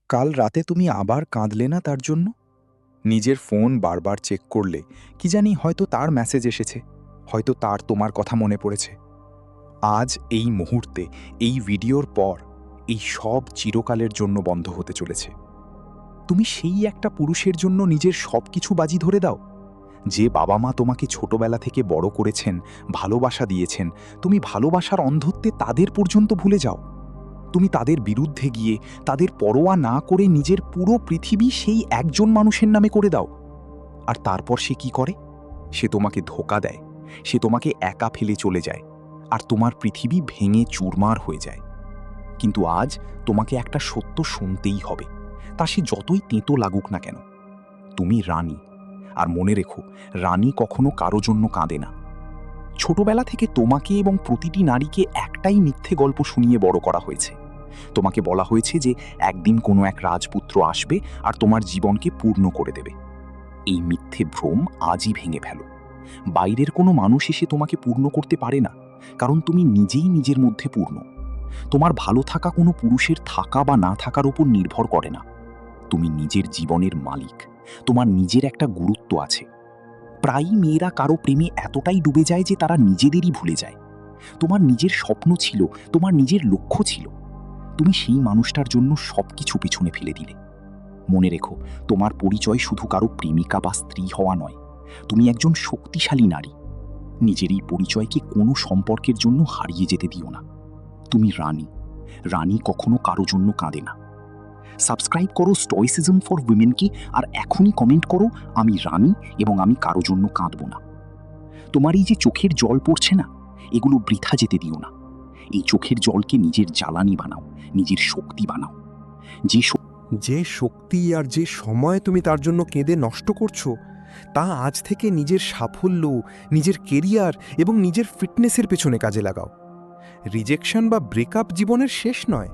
কাল রাতে তুমি আবার কাঁদলে না তার জন্য? নিজের ফোন বারবার চেক করলে কি জানি হয়তো তার মেসেজ এসেছে, হয়তো তার তোমার কথা মনে পড়েছে। আজ এই মুহূর্তে, এই ভিডিওর পর এই সব চিরকালের জন্য বন্ধ হতে চলেছে। তুমি সেই একটা পুরুষের জন্য নিজের সব কিছু বাজি ধরে দাও, যে বাবা মা তোমাকে ছোটবেলা থেকে বড় করেছেন, ভালোবাসা দিয়েছেন। তুমি ভালোবাসার অন্ধত্বে তাদের পর্যন্ত ভুলে যাও। তুমি তাদের বিরুদ্ধে গিয়ে তাদের পরোয়া না করে নিজের পুরো পৃথিবী সেই একজন মানুষের নামে করে দাও। আর তারপর সে কি করে? সে তোমাকে ধোঁকা দেয়, সে তোমাকে একা ফেলে চলে যায়, আর তোমার পৃথিবী ভেঙে চুরমার হয়ে যায়। কিন্তু আজ তোমাকে একটা সত্য শুনতেই হবে, তা সে যতই তেঁতো লাগুক না কেন। তুমি রানী। আর মনে রেখো, রানী কখনো কারো জন্য কাঁদে না। ছোটবেলা থেকে তোমাকে এবং প্রতিটি নারীকে একটাই মিথ্যে গল্প শুনিয়ে বড় করা হয়েছে। তোমাকে বলা হয়েছে যে একদিন কোনো এক রাজপুত্র আসবে আর তোমার জীবনকে পূর্ণ করে দেবে। এই মিথ্যে ভ্রম আজই ভেঙে ফেলো। বাইরের কোনো মানুষ এসে তোমাকে পূর্ণ করতে পারে না, কারণ তুমি নিজেই নিজের মধ্যে পূর্ণ। তোমার ভালো থাকা কোনো পুরুষের থাকা বা না থাকার উপর নির্ভর করে না। তুমি নিজের জীবনের মালিক। তোমার নিজের একটা গুরুত্ব আছে। প্রায়ই মেয়েরা কারো প্রেমে এতটাই ডুবে যায় যে তারা নিজেদেরই ভুলে যায়। তোমার নিজের স্বপ্ন ছিল, তোমার নিজের লক্ষ্য ছিল। তুমি সেই মানুষটার জন্য সবকিছু পিছনে ফেলে দিলে। মনে রেখো, তোমার পরিচয় শুধু কারো প্রেমিকা বা স্ত্রী হওয়া নয়। তুমি একজন শক্তিশালী নারী। নিজের এই পরিচয়কে কোনো সম্পর্কের জন্য হারিয়ে যেতে দিও না। তুমি রানী। রানী কখনো কারো জন্য কাঁদে না। সাবস্ক্রাইব করো স্টয়সিজম ফর উইমেনকে, আর এখনই কমেন্ট করো, আমি রানী এবং আমি কারো জন্য কাঁদব না। তোমার এই যে চোখের জল পড়ছে না, এগুলো বৃথা যেতে দিও না। এই চোখের জলকে নিজের জ্বালানি বানাও, নিজের শক্তি বানাও। যে যে শক্তি আর যে সময় তুমি তার জন্য কেঁদে নষ্ট করছো, তা আজ থেকে নিজের সাফল্য, নিজের কেরিয়ার এবং নিজের ফিটনেসের পেছনে কাজে লাগাও। রিজেকশন বা ব্রেকআপ জীবনের শেষ নয়,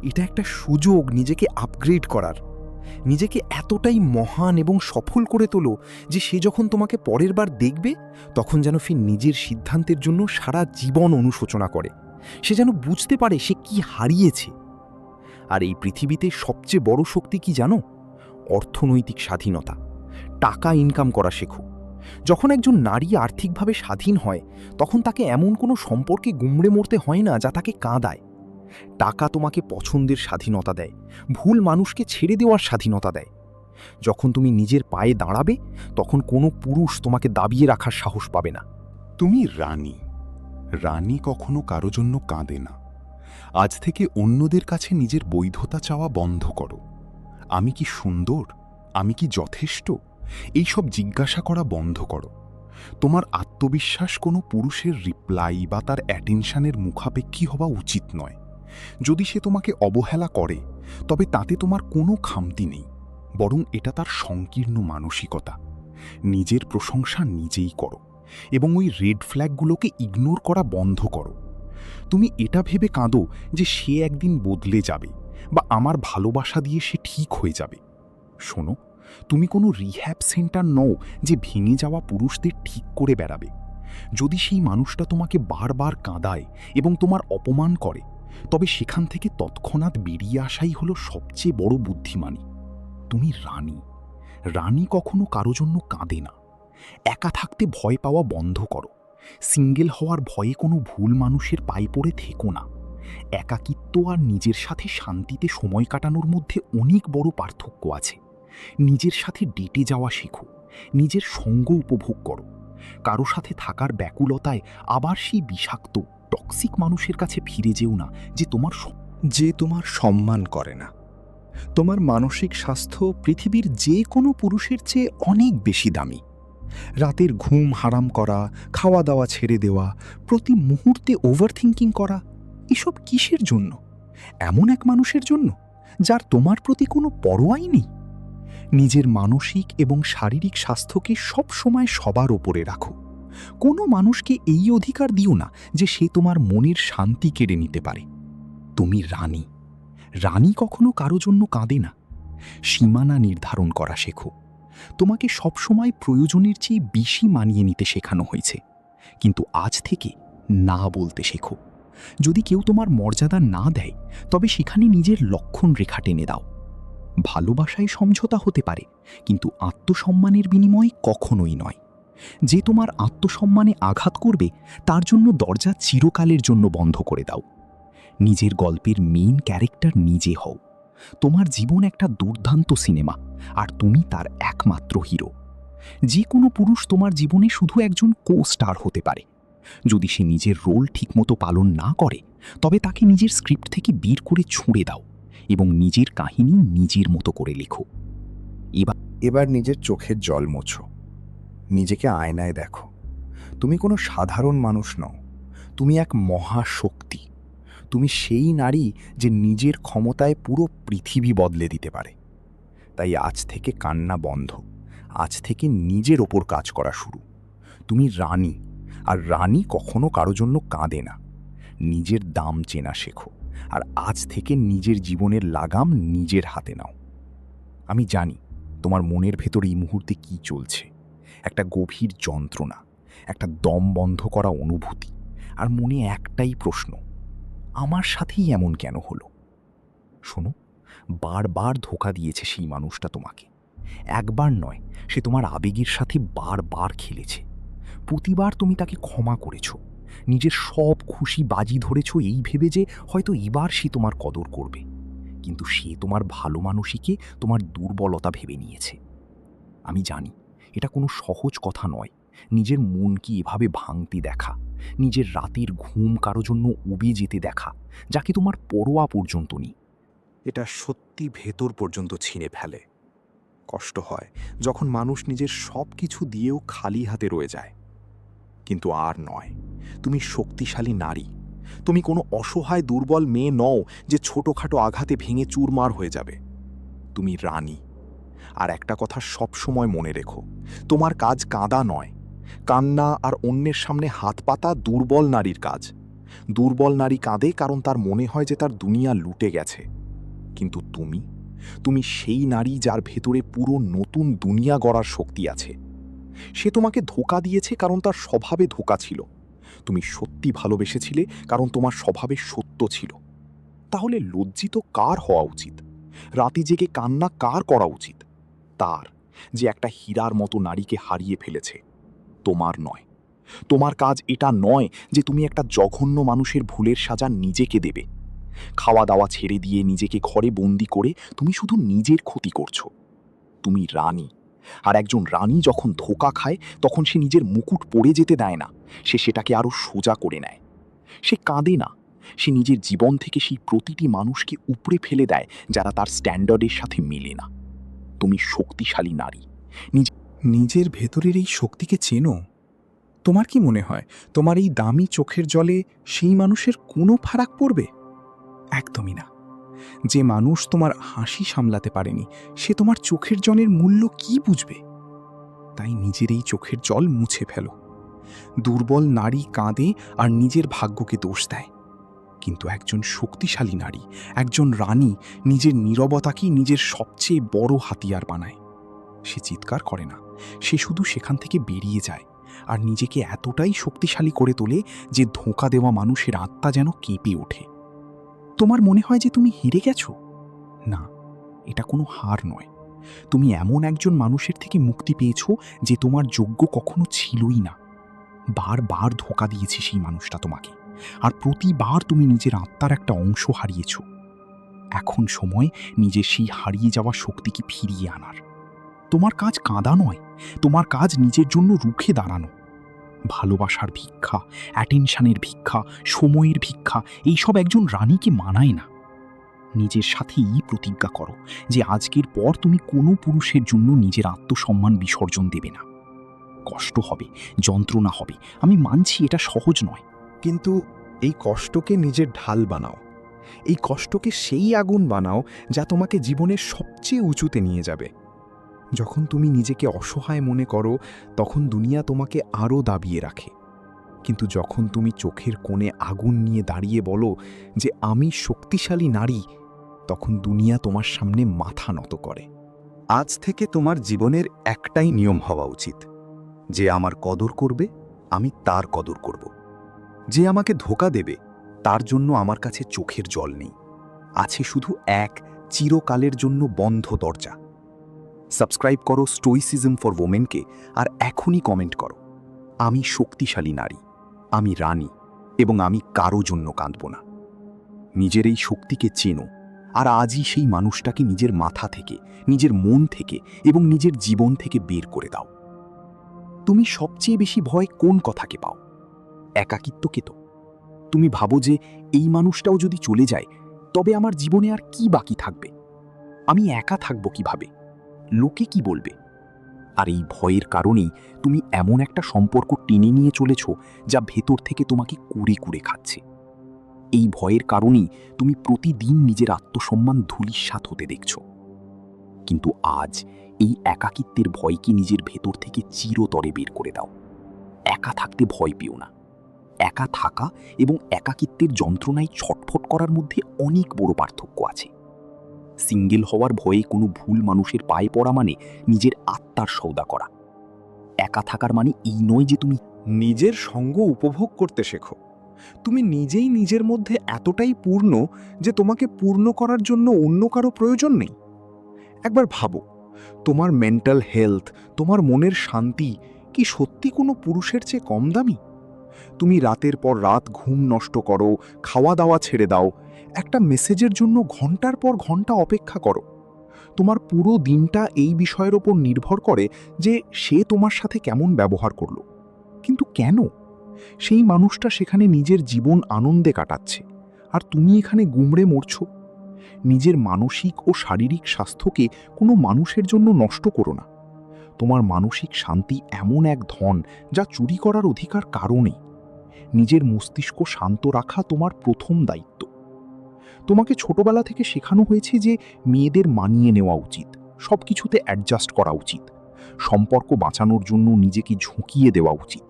এটা একটা সুযোগ নিজেকে আপগ্রেড করার। নিজেকে এতটাই মহান এবং সফল করে তোলো যে সে যখন তোমাকে পরের বার দেখবে, তখন যেন ফির নিজের সিদ্ধান্তের জন্য সারা জীবন অনুশোচনা করে। সে যেন বুঝতে পারে সে কি হারিয়েছে। আর এই পৃথিবীতে সবচেয়ে বড় শক্তি কি জানো? অর্থনৈতিক স্বাধীনতা। টাকা ইনকাম করা শেখো। যখন একজন নারী আর্থিকভাবে স্বাধীন হয়, তখন তাকে এমন কোনো সম্পর্কে গুমড়ে মরতে হয় না যা তাকে কাঁদায়। টাকা তোমাকে পছন্দের স্বাধীনতা দেয়, ভুল মানুষকে ছেড়ে দেওয়ার স্বাধীনতা দেয়। যখন তুমি নিজের পায়ে দাঁড়াবে, তখন কোনো পুরুষ তোমাকে দাবিয়ে রাখার সাহস পাবে না। তুমি রানী। রানী কখনো কারো জন্য কাঁদে না। আজ থেকে অন্যদের কাছে নিজের বৈধতা চাওয়া বন্ধ করো। আমি কি সুন্দর? আমি কি যথেষ্ট? এইসব জিজ্ঞাসা করা বন্ধ করো। তোমার আত্মবিশ্বাস কোনো পুরুষের রিপ্লাই বা তার অ্যাটেনশনের মুখাপেক্ষী হওয়া উচিত নয়। যদি সে তোমাকে অবহেলা করে, তবে তাতে তোমার কোনো খামতি নেই, বরং এটা তার সংকীর্ণ মানসিকতা। নিজের প্রশংসা নিজেই করো এবং ওই রেড ফ্ল্যাগগুলোকে ইগনোর করা বন্ধ করো। তুমি এটা ভেবে কাঁদো যে সে একদিন বদলে যাবে বা আমার ভালোবাসা দিয়ে সে ঠিক হয়ে যাবে। শোনো, তুমি কোনো রিহ্যাব সেন্টার নও যে ভেঙে যাওয়া পুরুষদের ঠিক করে বেড়াবে। যদি সেই মানুষটা তোমাকে বারবার কাঁদায় এবং তোমার অপমান করে, তবে সেখান থেকে তৎক্ষণাৎ বেরিয়ে আসাই হলো সবচেয়ে বড় বুদ্ধিমানী। তুমি রানী। রানী কখনো কারো জন্য কাঁদে না। একা থাকতে ভয় পাওয়া বন্ধ করো। সিঙ্গেল হওয়ার ভয়ে কোনো ভুল মানুষের পায়ে পড়ে থেকো না। একাকিত্ব আর নিজের সাথে শান্তিতে সময় কাটানোর মধ্যে অনেক বড় পার্থক্য আছে। নিজের সাথে ডেটে যাওয়া শেখো। নিজের সঙ্গ উপভোগ করো। কারো সাথে থাকার ব্যাকুলতায় আবার সেই বিষাক্ত টক্সিক মানুষের কাছে ফিরে যেও না যে তোমার সম্মান করে না। তোমার মানসিক স্বাস্থ্য পৃথিবীর যে কোনো পুরুষের চেয়ে অনেক বেশি দামি। রাতের ঘুম হারাম করা, খাওয়া দাওয়া ছেড়ে দেওয়া, প্রতি মুহূর্তে ওভারথিঙ্কিং করা, এসব কিসের জন্য? এমন এক মানুষের জন্য যার তোমার প্রতি কোনো পরোয়াই নেই। নিজের মানসিক এবং শারীরিক স্বাস্থ্যকে সব সময় সবার ওপরে রাখো। কোনো মানুষকে এই অধিকার দিও না যে সে তোমার মনের শান্তি কেড়ে নিতে পারে। তুমি রানী। রানী কখনো কারো জন্য কাঁদে না। সীমানা নির্ধারণ করা শেখো। তোমাকে সবসময় প্রয়োজনের চেয়ে বেশি মানিয়ে নিতে শেখানো হয়েছে, কিন্তু আজ থেকে না বলতে শেখো। যদি কেউ তোমার মর্যাদা না দেয়, তবে সেখানে নিজের লক্ষণ রেখা টেনে দাও। ভালোবাসায় সমঝোতা হতে পারে, কিন্তু আত্মসম্মানের বিনিময়ে কখনোই নয়। যে তোমার আত্মসম্মানে আঘাত করবে তার জন্য দরজা চিরকালের জন্য বন্ধ করে দাও। নিজের গল্পের মেইন ক্যারেক্টার নিজে হও। তোমার জীবন একটা দুর্দান্ত সিনেমা, আর তুমি তার একমাত্র হিরো। যে কোনো পুরুষ তোমার জীবনে শুধু একজন কো-স্টার হতে পারে। যদি সে নিজের রোল ঠিকমতো পালন না করে, তবে তাকে নিজের স্ক্রিপ্ট থেকে বের করে ছুঁড়ে দাও এবং নিজের কাহিনী নিজের মতো করে লেখো। এবার নিজের চোখের জল মোছো, নিজেকে আয়নায় দেখো। তুমি কোনো সাধারণ মানুষ নও, তুমি এক মহাশক্তি। তুমি সেই নারী যে নিজের ক্ষমতায় পুরো পৃথিবী বদলে দিতে পারে। তাই আজ থেকে কান্না বন্ধ, আজ থেকে নিজের ওপর কাজ করা শুরু। তুমি রানী, আর রানী কখনো কারো জন্য কাঁদে না। নিজের দাম চেনা শেখো, আর আজ থেকে নিজের জীবনের লাগাম নিজের হাতে নাও। আমি জানি তোমার মনের ভেতর এই মুহূর্তে কি চলছে, একটা গভীর যন্ত্রণা, একটা দম বন্ধ করা অনুভূতি, আর মনে একটাই প্রশ্ন, আমার সাথেই এমন কেন হলো? শোনো, বারবার ধোঁকা দিয়েছে সেই মানুষটা তোমাকে। একবার নয়, সে তোমার আবেগের সাথে বারবার খেলেছে। প্রতিবার তুমি তাকে ক্ষমা করেছ, নিজের সব খুশি বাজি ধরেছ এই ভেবে যে হয়তো এবার সে তোমার কদর করবে। কিন্তু সে তোমার ভালো মানুষীকে তোমার দুর্বলতা ভেবে নিয়েছে। আমি জানি এটা কোনো সহজ কথা নয়, নিজের মনকে এভাবে ভাঙতে দেখা, নিজের রাতের ঘুম কারো জন্য উবে যেতে দেখা, যাকে তোমার পরোয়া পর্যন্ত নেই। এটা সত্যি ভেতর পর্যন্ত ছিঁড়ে ফেলে। কষ্ট হয় যখন মানুষ নিজের সব কিছু দিয়েও খালি হাতে রয়ে যায়। কিন্তু আর নয়, তুমি শক্তিশালী নারী। তুমি কোনো অসহায় দুর্বল মেয়ে নও যে ছোটখাটো আঘাতে ভেঙে চুরমার হয়ে যাবে। তুমি রানী। আর একটা কথা সব সময় মনে রেখো, তোমার কাজ কাঁদা নয়। কান্না আর অন্যের সামনে হাত পাতা দুর্বল নারীর কাজ। দুর্বল নারী কাঁদে কারণ তার মনে হয় যে তার দুনিয়া লুটে গেছে। কিন্তু তুমি সেই নারী যার ভেতরে পুরো নতুন দুনিয়া গড়ার শক্তি আছে। সে তোমাকে ধোঁকা দিয়েছে কারণ তার স্বভাবে ধোঁকা ছিল। তুমি সত্যি ভালোবেসেছিলে কারণ তোমার স্বভাবে সত্য ছিল। তাহলে লজ্জিত কার হওয়া উচিত? রাতে জেগে কান্না কার করা উচিত? তার, যে একটা হীরার মতো নারীকে হারিয়ে ফেলেছে। তোমার নয়। তোমার কাজ এটা নয় যে তুমি একটা জঘন্য মানুষের ভুলের সাজা নিজেকে দেবে। খাওয়া দাওয়া ছেড়ে দিয়ে নিজেকে ঘরে বন্দি করে তুমি শুধু নিজের ক্ষতি করছো। তুমি রানী, আর একজন রানী যখন ধোঁকা খায় তখন সে নিজের মুকুট পড়ে যেতে দেয় না, সে সেটাকে আরো সোজা করে নেয়। সে কাঁদে না, সে নিজের জীবন থেকে সেই প্রতিটি মানুষকে উপড়ে ফেলে দেয় যারা তার স্ট্যান্ডার্ডের সাথে মেলে না। তুমি শক্তিশালী নারী। নিজের ভেতরের এই শক্তিকে চেনো? তোমার কি মনে হয় তোমার এই দামি চোখের জলে সেই মানুষের কোনো ফারাক পড়বে? একদমই না। যে মানুষ তোমার হাসি সামলাতে পারেনি, সে তোমার চোখের জলের মূল্য কি বুঝবে? তাই নিজের এই চোখের জল মুছে ফেলো। দুর্বল নারী কাঁদে আর নিজের ভাগ্যকে দোষ দেয়, কিন্তু একজন শক্তিশালী নারী, একজন রানী নিজের নীরবতাকেই নিজের সবচেয়ে বড় হাতিয়ার বানায়। সে চিৎকার করে না, সে শুধু সেখান থেকে বেরিয়ে যায় আর নিজেকে এতটাই শক্তিশালী করে তোলে যে ধোঁকা দেওয়া মানুষের আত্মা যেন কেঁপে ওঠে। তোমার মনে হয় যে তুমি হেরে গেছো? না, এটা কোনো হার নয়। তুমি এমন একজন মানুষের থেকে মুক্তি পেয়েছো যে তোমার যোগ্য কখনো ছিলই না। বারবার ধোঁকা দিয়েছে সেই মানুষটা তোমাকে, আর প্রতিবার তুমি নিজের আত্মার একটা অংশ হারিয়েছ। এখন সময় নিজের সেই হারিয়ে যাওয়া শক্তিকে ফিরিয়ে আনার। তোমার কাজ কাঁদা নয়, তোমার কাজ নিজের জন্য রুখে দাঁড়ানো। ভালোবাসার ভিক্ষা, অ্যাটেনশনের ভিক্ষা, সময়ের ভিক্ষা, এইসব একজন রানীকে মানায় না। নিজের সাথেই প্রতিজ্ঞা করো যে আজকের পর তুমি কোনো পুরুষের জন্য নিজের আত্মসম্মান বিসর্জন দেবে না। কষ্ট হবে, যন্ত্রণা হবে, আমি মানছি এটা সহজ নয়। কিন্তু এই কষ্টকে নিজের ঢাল বানাও। এই কষ্টকে সেই আগুন বানাও যা তোমাকে জীবনের সবচেয়ে উঁচুতে নিয়ে যাবে। যখন তুমি নিজেকে অসহায় মনে করো, তখন দুনিয়া তোমাকে আরও দাবিয়ে রাখে। কিন্তু যখন তুমি চোখের কোণে আগুন নিয়ে দাঁড়িয়ে বলো যে আমি শক্তিশালী নারী, তখন দুনিয়া তোমার সামনে মাথা নত করে। আজ থেকে তোমার জীবনের একটাই নিয়ম হওয়া উচিত, যে আমার কদর করবে আমি তার কদর করব। যে আমাকে ধোঁকা দেবে তার জন্য আমার কাছে চোখের জল নেই, আছে শুধু এক চিরকালের জন্য বন্ধ দরজা। সাবস্ক্রাইব করো স্টোইসিজম ফর ওমেনকে আর এখনই কমেন্ট করো, আমি শক্তিশালী নারী, আমি রানী, এবং আমি কারো জন্য কাঁদব না। নিজের এই শক্তিকে চেনো, আর আজই সেই মানুষটাকে নিজের মাথা থেকে, নিজের মন থেকে এবং নিজের জীবন থেকে বের করে দাও। তুমি সবচেয়ে বেশি ভয় কোন কথাকে পাও? একাকিত্বকে তো। তুমি ভাবো যে এই মানুষটাও যদি চলে যায় তবে আমার জীবনে আর কি বাকি থাকবে? আমি একা থাকব কিভাবে? লোকে কি বলবে? আর এই ভয়ের কারণেই তুমি এমন একটা সম্পর্ক টেনে নিয়ে চলেছ যা ভেতর থেকে তোমাকে কুড়ে কুড়ে খাচ্ছে। এই ভয়ের কারণেই তুমি প্রতিদিন নিজের আত্মসম্মান ধূলিসাৎ হতে দেখছ। কিন্তু আজ এই একাকিত্বের ভয়কে নিজের ভেতর থেকে চিরতরে বের করে দাও। একা থাকতে ভয় পেও না। একা থাকা এবং একাকিত্বের যন্ত্রণায় ছটফট করার মধ্যে অনেক বড় পার্থক্য আছে। সিঙ্গেল হওয়ার ভয়ে কোনো ভুল মানুষের পায়ে পড়া মানে নিজের আত্মার সওদা করা। একা থাকার মানে এই নয় যে তুমি নিজের সঙ্গ উপভোগ করতে শেখো। তুমি নিজেই নিজের মধ্যে এতটাই পূর্ণ যে তোমাকে পূর্ণ করার জন্য অন্য কারো প্রয়োজন নেই। একবার ভাবো, তোমার মেন্টাল হেলথ, তোমার মনের শান্তি কি সত্যি কোনো পুরুষের চেয়ে কম দামি? তুমি রাতের পর রাত ঘুম নষ্ট করো, খাওয়া দাওয়া ছেড়ে দাও, একটা মেসেজের জন্য ঘন্টার পর ঘন্টা অপেক্ষা করো। তোমার পুরো দিনটা এই বিষয়ের ওপর নির্ভর করে যে সে তোমার সাথে কেমন ব্যবহার করলো। কিন্তু কেন? সেই মানুষটা সেখানে নিজের জীবন আনন্দে কাটাচ্ছে, আর তুমি এখানে গুমড়ে মরছ। নিজের মানসিক ও শারীরিক স্বাস্থ্যকে কোনো মানুষের জন্য নষ্ট করো না। তোমার মানসিক শান্তি এমন এক ধন যা চুরি করার অধিকার কারও নেই। নিজের মস্তিষ্ক শান্ত রাখা তোমার প্রথম দায়িত্ব। তোমাকে ছোটবেলা থেকে শেখানো হয়েছে যে মেয়েদের মানিয়ে নেওয়া উচিত, সব কিছুতে অ্যাডজাস্ট করা উচিত, সম্পর্ক বাঁচানোর জন্য নিজেকে ঝুঁকিয়ে দেওয়া উচিত।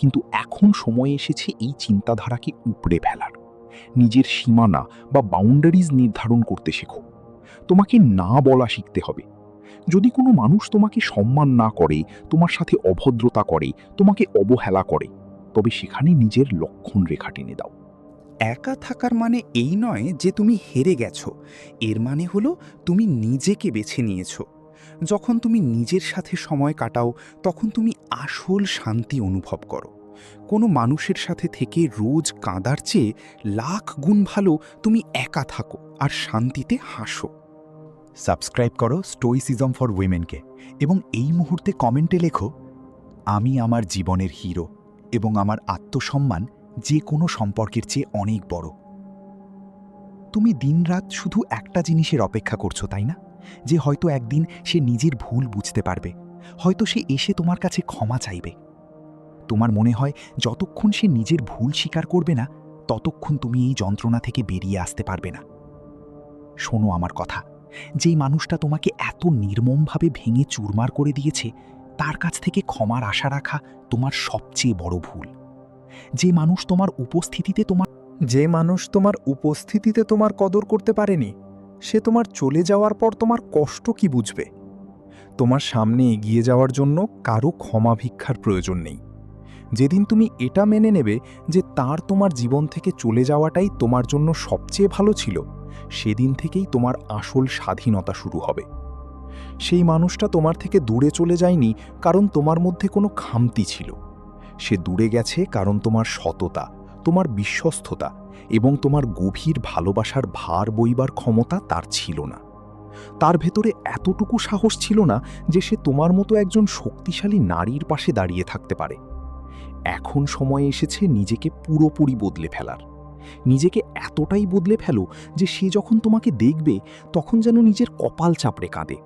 কিন্তু এখন সময় এসেছে এই চিন্তাধারাকে উপড়ে ফেলার। নিজের সীমানা বা বাউন্ডারিজ নির্ধারণ করতে শেখো। তোমাকে না বলা শিখতে হবে। যদি কোনো মানুষ তোমাকে সম্মান না করে, তোমার সাথে অভদ্রতা করে, তোমাকে অবহেলা করে, তবে সেখানে নিজের লক্ষণ রেখা টেনে দাও। একা থাকার মানে এই নয় যে তুমি হেরে গেছো। এর মানে হলো তুমি নিজেকে বেছে নিয়েছো। যখন তুমি নিজের সাথে সময় কাটাও তখন তুমি আসল শান্তি অনুভব করো। কোনো মানুষের সাথে থেকে রোজ কাঁদার চেয়ে লাখ গুণ ভালো তুমি একা থাকো আর শান্তিতে হাসো। সাবস্ক্রাইব করো স্টোইসিজম ফর উইমেনকে এবং এই মুহূর্তে কমেন্টে লেখো, আমি আমার জীবনের হিরো এবং আমার আত্মসম্মান যে কোনো সম্পর্কের চেয়ে অনেক বড়। তুমি দিনরাত শুধু একটা জিনিসের অপেক্ষা করছো, তাই না? যে হয়তো একদিন সে নিজের ভুল বুঝতে পারবে, হয়তো সে এসে তোমার কাছে ক্ষমা চাইবে। তোমার মনে হয় যতক্ষণ সে নিজের ভুল স্বীকার করবে না ততক্ষণ তুমি এই যন্ত্রণা থেকে বেরিয়ে আসতে পারবে না। শোনো আমার কথা, যেই মানুষটা তোমাকে এত নির্মমভাবে ভেঙে চুরমার করে দিয়েছে তার কাছ থেকে ক্ষমার আশা রাখা তোমার সবচেয়ে বড় ভুল। যে মানুষ তোমার উপস্থিতিতে তোমার কদর করতে পারেনি, সে তোমার চলে যাওয়ার পর তোমার কষ্ট কি বুঝবে? তোমার সামনে এগিয়ে যাওয়ার জন্য কারো ক্ষমা ভিক্ষার প্রয়োজন নেই। যেদিন তুমি এটা মেনে নেবে যে তার তোমার জীবন থেকে চলে যাওয়াটাই তোমার জন্য সবচেয়ে ভালো ছিল, সেদিন থেকেই তোমার আসল স্বাধীনতা শুরু হবে। সেই মানুষটা তোমার থেকে দূরে চলে যায়নি কারণ তোমার মধ্যে কোনো খামতি ছিল। সে দূরে গেছে কারণ তোমার সততা, তোমার বিশ্বস্ততা এবং তোমার গভীর ভালোবাসার ভার বইবার ক্ষমতা তার ছিল না। তার ভেতরে এতটুকু সাহস ছিল না যে সে তোমার মতো একজন শক্তিশালী নারীর পাশে দাঁড়িয়ে থাকতে পারে। এখন সময় এসেছে নিজেকে পুরোপুরি বদলে ফেলার। নিজেকে এতটাই বদলে ফেলো যে সে যখন তোমাকে দেখবে তখন যেন নিজের কপাল চাপড়ে কাঁদে।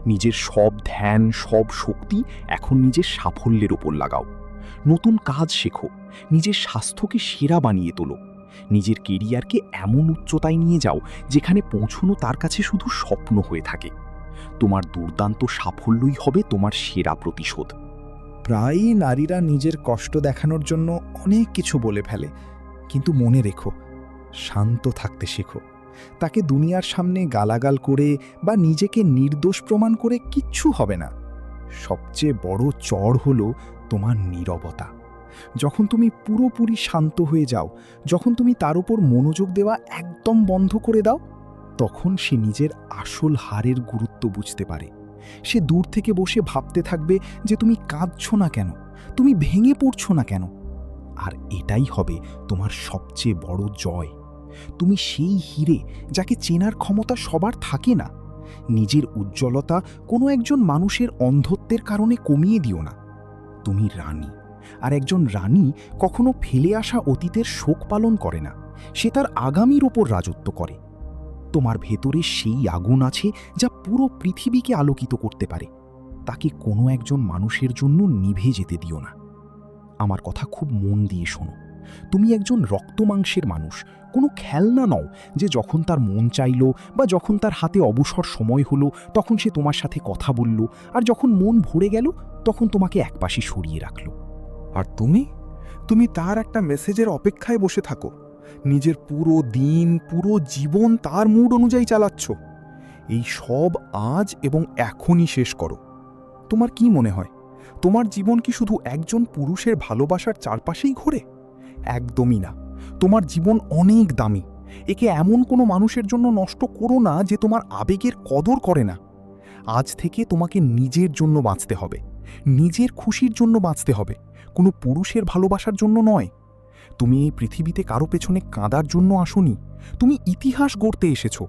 নিজের সব ধ্যান, সব শক্তি এখন নিজের সাফল্যের ওপর লাগাও। নতুন কাজ শেখো, নিজের স্বাস্থ্যকে সেরা বানিয়ে তোলো, নিজের কেরিয়ারকে এমন উচ্চতায় নিয়ে যাও যেখানে পৌঁছানো তার কাছে শুধু স্বপ্ন হয়ে থাকে। তোমার দুর্দান্ত সাফল্যই হবে তোমার সেরা প্রতিশোধ। প্রায়ই নারীরা নিজের কষ্ট দেখানোর জন্য অনেক কিছু বলে ফেলে, কিন্তু মনে রেখো, শান্ত থাকতে শেখো। তাকে দুনিয়ার সামনে গালাগাল করে বা নিজেকে নির্দোষ প্রমাণ করে কিচ্ছু হবে না। সবচেয়ে বড় চড় হলো তোমার নীরবতা। যখন তুমি পুরোপুরি শান্ত হয়ে যাও, যখন তুমি তার উপর মনোযোগ দেওয়া একদম বন্ধ করে দাও, তখন সে নিজের আসল হারের গুরুত্ব বুঝতে পারে। সে দূর থেকে বসে ভাবতে থাকবে যে তুমি কাঁদছো না কেন, তুমি ভেঙে পড়ছো না কেন। আর এটাই হবে তোমার সবচেয়ে বড় জয়। তুমি সেই হিরে যাকে চেনার ক্ষমতা সবার থাকে না। নিজের উজ্জ্বলতা কোনো একজন মানুষের অন্ধত্বের কারণে কমিয়ে দিও না। তুমি রানী, আর একজন রানী কখনো ফেলে আসা অতীতের শোক পালন করে না, সে তার আগামীর ওপর রাজত্ব করে। তোমার ভেতরে সেই আগুন আছে যা পুরো পৃথিবীকে আলোকিত করতে পারে। তাকে কোনো একজন মানুষের জন্য নিভে যেতে দিও না। আমার কথা খুব মন দিয়ে শোনো। তুমি একজন রক্তমাংসের মানুষ, কোনো খেলনা নও যে যখন তার মন চাইল বা যখন তার হাতে অবসর সময় হলো তখন সে তোমার সাথে কথা বলল, আর যখন মন ভরে গেল তখন তোমাকে একপাশে সরিয়ে রাখল। আর তুমি তার একটা মেসেজের অপেক্ষায় বসে থাকো। নিজের পুরো দিন, পুরো জীবন তার মুড অনুযায়ী চালাচ্ছ। এই সব আজ এবং এখনই শেষ করো। তোমার কি মনে হয় তোমার জীবন কি শুধু একজন পুরুষের ভালোবাসার চারপাশেই ঘোরে? একদমই না। তোমার জীবন অনেক দামি। একে এমন কোনো মানুষের জন্য নষ্ট করো না যে তোমার আবেগের কদর করে না। আজ থেকে তোমাকে নিজের জন্য বাঁচতে হবে, নিজের খুশির জন্য বাঁচতে হবে, কোনো পুরুষের ভালোবাসার জন্য নয়। তুমি এই পৃথিবীতে কারো পেছনে কাঁদার জন্য আসোনি, তুমি ইতিহাস গড়তে এসেছো।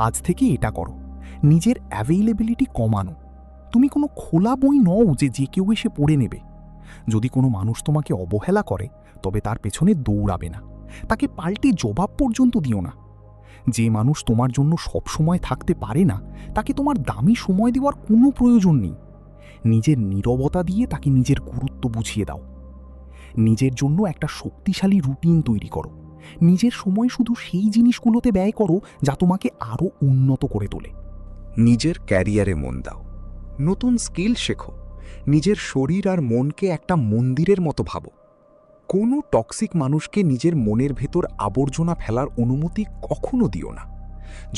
আজ থেকে এটা করো, নিজের অ্যাভেইলেবিলিটি কমানো। তুমি কোনো খোলা বই নও যে যে কেউ এসে পড়ে নেবে। যদি কোনো মানুষ তোমাকে অবহেলা করে তবে তার পেছনে দৌড়াবে না, তাকে পাল্টে জবাব পর্যন্ত দিও না। যে মানুষ তোমার জন্য সবসময় থাকতে পারে না তাকে তোমার দামি সময় দেওয়ার কোনো প্রয়োজন নেই। নিজের নীরবতা দিয়ে তাকে নিজের গুরুত্ব বুঝিয়ে দাও। নিজের জন্য একটা শক্তিশালী রুটিন তৈরি করো। নিজের সময় শুধু সেই জিনিসগুলোতে ব্যয় করো যা তোমাকে আরও উন্নত করে তোলে। নিজের ক্যারিয়ারে মন দাও, নতুন স্কিল শেখো, নিজের শরীর আর মনকে একটা মন্দিরের মতো ভাবো। কোনো টক্সিক মানুষকে নিজের মনের ভেতর আবর্জনা ফেলার অনুমতি কখনো দিও না।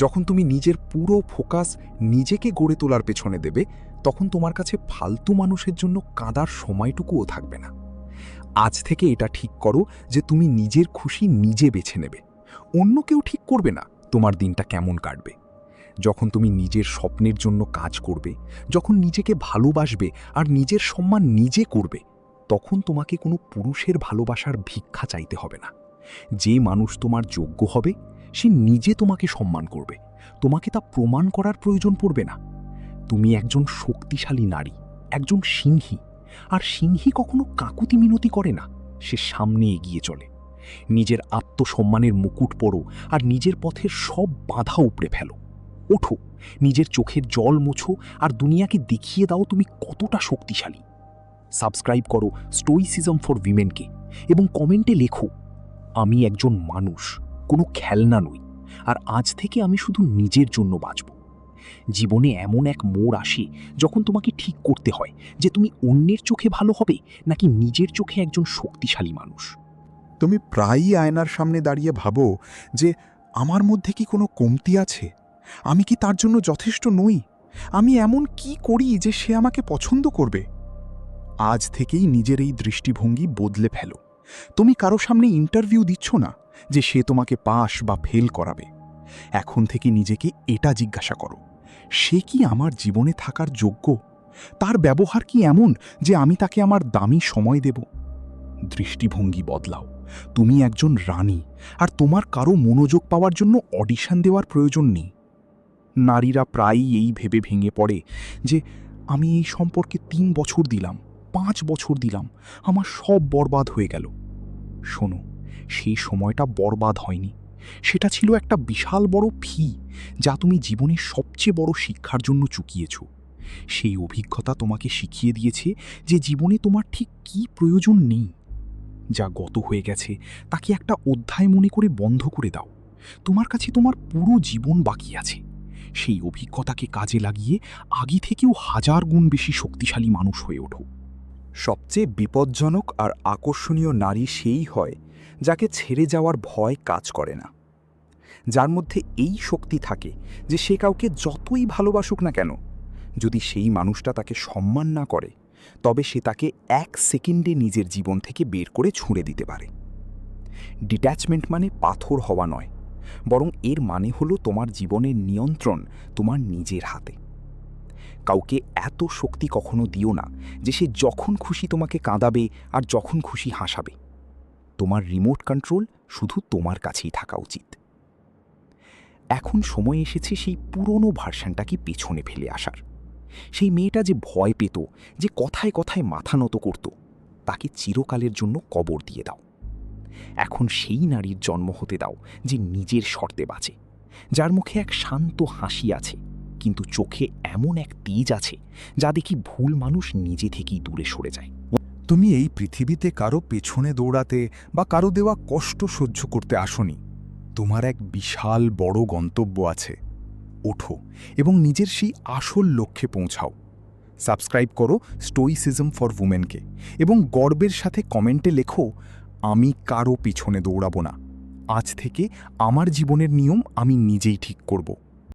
যখন তুমি নিজের পুরো ফোকাস নিজেকে গড়ে তোলার পেছনে দেবে তখন তোমার কাছে ফালতু মানুষের জন্য কাঁদার সময়টুকুও থাকবে না। আজ থেকে এটা ঠিক করো যে তুমি নিজের খুশি নিজে বেছে নেবে, অন্য কেউ ঠিক করবে না তোমার দিনটা কেমন কাটবে। যখন তুমি নিজের স্বপ্নের জন্য কাজ করবে, যখন নিজেকে ভালোবাসবে আর নিজের সম্মান নিজে করবে, তখন তোমাকে কোনো পুরুষের ভালোবাসার ভিক্ষা চাইতে হবে না। যে মানুষ তোমার যোগ্য হবে সে নিজে তোমাকে সম্মান করবে, তোমাকে তা প্রমাণ করার প্রয়োজন পড়বে না। তুমি একজন শক্তিশালী নারী, একজন সিংহী, আর সিংহী কখনো কাকুতি মিনতি করে না, সে সামনে এগিয়ে চলে। নিজের আত্মসম্মানের মুকুট পরো আর নিজের পথের সব বাধা উপড়ে ফেলো। ওঠো, নিজের চোখের জল মোছো আর দুনিয়াকে দেখিয়ে দাও তুমি কতটা শক্তিশালী। সাবস্ক্রাইব করো স্টোইসিজম ফর উইমেনকে এবং কমেন্টে লেখো, আমি একজন মানুষ, কোনো খেলনা নই, আর আজ থেকে আমি শুধু নিজের জন্য বাঁচব। জীবনে এমন এক মোড় আসে যখন তোমাকে ঠিক করতে হয় যে তুমি অন্যের চোখে ভালো হবে নাকি নিজের চোখে একজন শক্তিশালী মানুষ। তুমি প্রায়ই আয়নার সামনে দাঁড়িয়ে ভাবো যে আমার মধ্যে কি কোনো কমতি আছে, আমি কি তার জন্য যথেষ্ট নই, আমি এমন কি করি যে সে আমাকে পছন্দ করবে। আজ থেকেই নিজের এই দৃষ্টিভঙ্গি বদলে ফেলো। তুমি কারো সামনে ইন্টারভিউ দিচ্ছ না যে সে তোমাকে পাস বা ফেল করাবে। এখন থেকে নিজেকে এটা জিজ্ঞাসা করো, সে কি আমার জীবনে থাকার যোগ্য? তার ব্যবহার কি এমন যে আমি তাকে আমার দামি সময় দেব? দৃষ্টিভঙ্গি বদলাও। তুমি একজন রানী, আর তোমার কারো মনোযোগ পাওয়ার জন্য অডিশন দেওয়ার প্রয়োজন নেই। নারীরা প্রায়ই এই ভেবে ভেঙে পড়ে যে আমি এই সম্পর্কে 3 বছর দিলাম, 5 বছর দিলাম, আমার সব বরবাদ হয়ে গেল। শোনো, সেই সময়টা বরবাদ হয়নি, সেটা ছিল একটা বিশাল বড় ফি যা তুমি জীবনের সবচেয়ে বড় শিক্ষার জন্য চুকিয়েছ। সেই অভিজ্ঞতা তোমাকে শিখিয়ে দিয়েছে যে জীবনে তোমার ঠিক কী প্রয়োজন নেই। যা গত হয়ে গেছে তাকে একটা অধ্যায় মনে করে বন্ধ করে দাও। তোমার কাছে তোমার পুরো জীবন বাকি আছে। সেই অভিজ্ঞতাকে কাজে লাগিয়ে আগে থেকেও 1000 গুণ বেশি শক্তিশালী মানুষ হয়ে ওঠো। সবচেয়ে বিপজ্জনক আর আকর্ষণীয় নারী সেই হয় যাকে ছেড়ে যাওয়ার ভয় কাজ করে না, যার মধ্যে এই শক্তি থাকে যে সে কাউকে যতই ভালোবাসুক না কেন, যদি সেই মানুষটা তাকে সম্মান না করে তবে সে তাকে 1 সেকেন্ডে নিজের জীবন থেকে বের করে ছুঁড়ে দিতে পারে। ডিট্যাচমেন্ট মানে পাথর হওয়া নয়, বরং এর মানে হলো তোমার জীবনের নিয়ন্ত্রণ তোমার নিজের হাতে। কাউকে এত শক্তি কখনো দিও না যে সে যখন খুশি তোমাকে কাঁদাবে আর যখন খুশি হাসাবে। তোমার রিমোট কন্ট্রোল শুধু তোমার কাছেই থাকা উচিত। এখন সময় এসেছে সেই পুরনো ভার্সানটাকে পেছনে ফেলে আসার। সেই মেয়েটা যে ভয় পেত, যে কথায় কথায় মাথা নত করত, তাকে চিরকালের জন্য কবর দিয়ে দাও। এখন সেই নারীর জন্ম হতে দাও যে নিজের শর্তে বাঁচে, যার মুখে এক শান্ত হাসি আছে, কিন্তু চোখে এমন এক তেজ আছে যা দেখি ভুল মানুষ নিজে থেকেই দূরে সরে যায়। তুমি এই পৃথিবীতে কারো পেছনে দৌড়াতে বা কারো দেওয়া কষ্ট সহ্য করতে আসনি। তোমার এক বিশাল বড় গন্তব্য আছে। ওঠো এবং নিজের সেই আসল লক্ষ্যে পৌঁছাও। সাবস্ক্রাইব করো স্টোইসিজম ফর উমেনকে এবং গর্বের সাথে কমেন্টে লেখো, আমি কারো পিছনে দৌড়াবো না। আজ থেকে আমার জীবনের নিয়ম আমি নিজেই ঠিক করব।